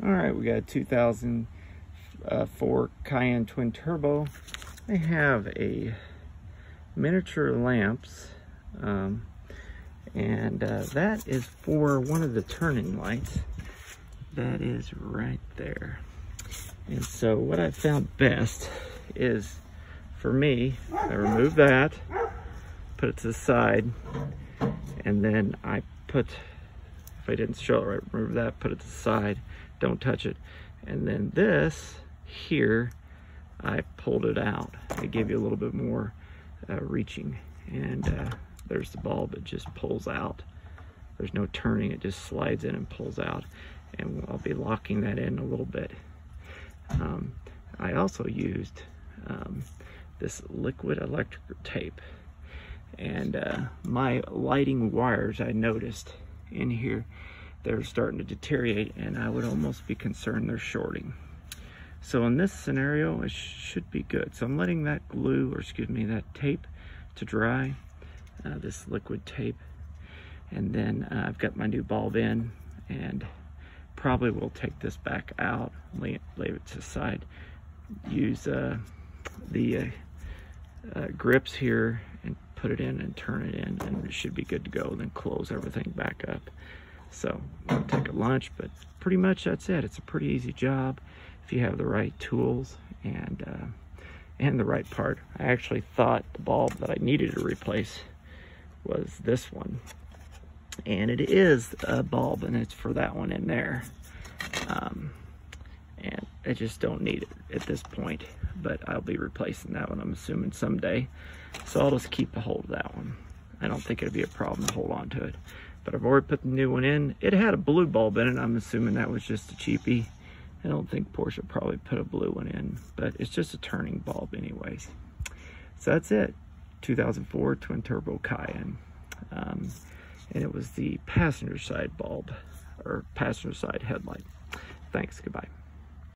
All right, we got a 2004 Cayenne twin turbo. They have a miniature lamps, and that is for one of the turning lights. That is right there. And so what I found best is, for me, I remove that, put it to the side, and then I put, if I didn't show it right, remove that, put it to the side, don't touch it. And then this here, I pulled it out. I gave you a little bit more reaching, and there's the bulb. It just pulls out. There's no turning, it just slides in and pulls out. And I'll be locking that in a little bit. I also used this liquid electric tape, and my lighting wires, I noticed in here, they're starting to deteriorate, and I would almost be concerned they're shorting. So in this scenario, it should be good. So I'm letting that glue, or excuse me, that tape to dry, this liquid tape, and then I've got my new bulb in, and probably will take this back out, lay it to the side, use the grips here and put it in and turn it in, and it should be good to go. Then close everything back up. So I'll take a lunch, but pretty much that's it. It's a pretty easy job if you have the right tools and the right part. I actually thought the bulb that I needed to replace was this one, and it is a bulb, and it's for that one in there, and I just don't need it at this point, but I'll be replacing that one, I'm assuming, someday. So I'll just keep a hold of that one. I don't think it'd be a problem to hold on to it, but I've already put the new one in. It had a blue bulb in it. I'm assuming that was just a cheapie. I don't think Porsche probably put a blue one in, but it's just a turning bulb anyways. So that's it. 2004 twin turbo Cayenne, and it was the passenger side bulb, or passenger side headlight. Thanks, goodbye.